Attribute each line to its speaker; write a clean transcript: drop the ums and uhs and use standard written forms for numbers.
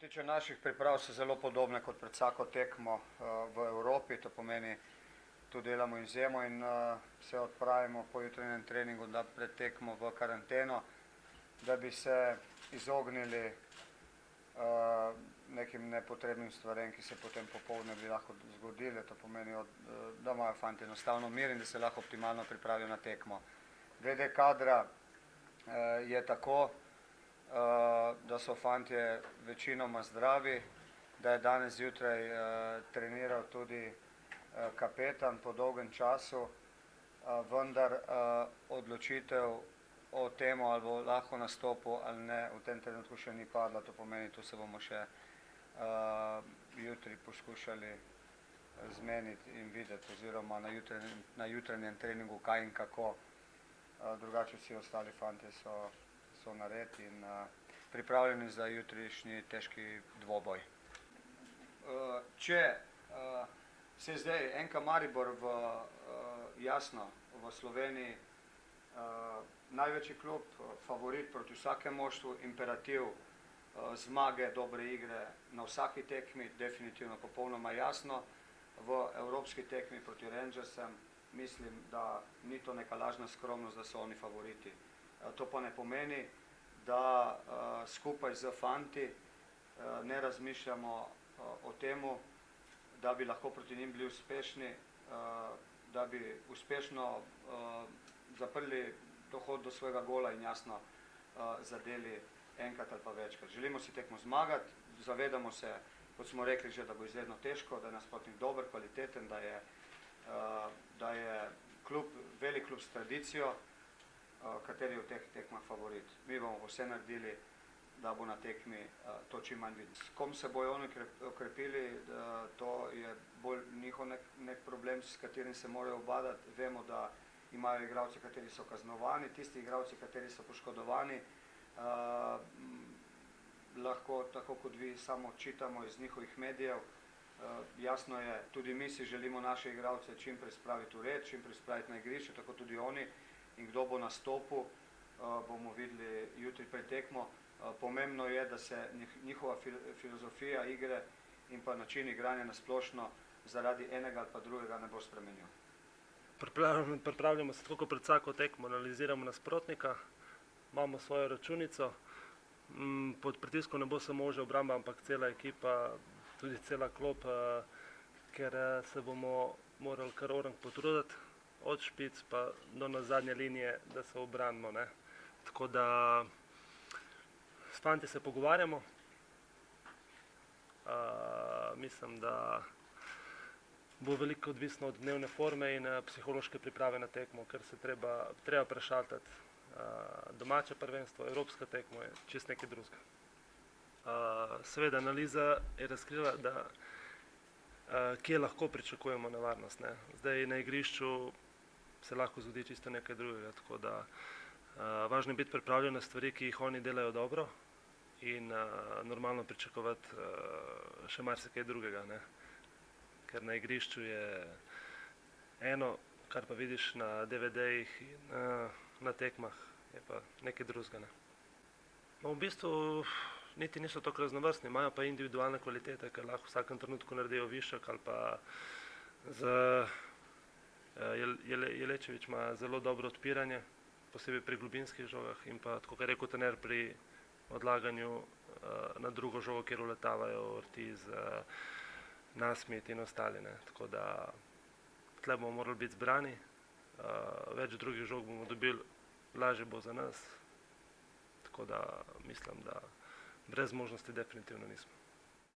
Speaker 1: tiče naših priprav, so zelo podobne kot pred vsako tekmo v Evropi, to pomeni, tu delamo izjemo in se odpravimo po jutranjem treningu, da pred tekmo v karanteno, da bi se izognili nekim nepotrebnim stvarem, ki se potem popoldne bi lahko zgodile, to pomeni, da imajo fanti enostavno mir in da se lahko optimalno pripravijo na tekmo. Glede kadra je tako, da so fantje večinoma zdravi, da je danes zjutraj treniral tudi kapetan po dolgem času, vendar odločitev o tem, ali bo lahko nastopil ali ne, v tem trenutku še ni padla, to pomeni, tu se bomo še jutri poskušali zmeniti in videti, oziroma na jutranjem treningu kaj in kako. Drugače vsi ostali fantje so nared in pripravljeni za jutrišnji težki dvoboj. Če se zdaj NK Maribor jasno v Sloveniji največji klub, favorit proti vsakemu moštvu, imperativ zmage, dobre igre na vsaki tekmi, definitivno popolnoma jasno. V evropski tekmi proti Rangersem mislim, da ni to neka lažna skromnost, da so oni favoriti. To pa ne pomeni, da skupaj z fanti ne razmišljamo o temu, da bi lahko proti njim bili uspešni, da bi uspešno zaprli dohod do svojega gola in jasno zadeli enkrat ali pa večkrat. Želimo si tekmo zmagati, zavedamo se, kot smo rekli že, da bo izredno težko, da je nasprotnik dober, kvaliteten, da je klub, velik klub s tradicijo, kateri je v teh tekmah favorit. Mi bomo vse naredili, da bo na tekmi to čim manj vidno. S kom se bojo oni okrepili, to je bolj njihov nek problem, s katerim se morajo ubadati. Vemo, da imajo igralci, kateri so kaznovani, tisti igralci, kateri so poškodovani, lahko, tako kot vi, samo čitamo iz njihovih medijev. Jasno je, tudi mi si želimo naše igralce čim prej spraviti v red, čim prej spraviti na igrišče, tako tudi oni. In kdo bo nastopil, bomo videli jutri pred tekmo. Pomembno je, da se njihova filozofija igre in pa način igranja nasplošno zaradi enega ali pa drugega ne bo spremenil.
Speaker 2: Pripravljamo se tako kot pred vsako tekmo, analiziramo nasprotnika, imamo svojo računico. Pod pritiskom ne bo samo že obramba, ampak cela ekipa, tudi cela klop, ker se bomo morali kar orang potruditi, od špic pa do zadnje linije, da se obranimo. Tako da s fanti se pogovarjamo. Mislim, da bo veliko odvisno od dnevne forme in psihološke priprave na tekmo, ker se treba prešaltati. Domače prvenstvo, evropska tekmo je čist nekaj drugega. Seveda, analiza je razkrila, da kje lahko pričakujemo nevarnost. Zdaj na igrišču se lahko zgodi čisto nekaj drugega, tako da važno je biti pripravljen na stvari, ki jih oni delajo dobro in normalno pričakovati še marsikaj drugega. Ker na igrišču je eno, kar pa vidiš na DVD-jih in na tekmah, je pa nekaj drugega. V bistvu niti niso tako raznovrstni, imajo pa individualne kvalitete, ker lahko v vsakem trenutku naredijo višek ali pa Jelečević ima zelo dobro odpiranje, posebej pri globinskih žogah in pa, tako kot je rekel trener, pri odlaganju na drugo žogo, kjer uletavajo Ortiz, Nasmit in ostali. Tako da tle bomo morali biti zbrani, več drugih žog bomo dobili, lažje bo za nas, tako da mislim, da brez možnosti definitivno nismo.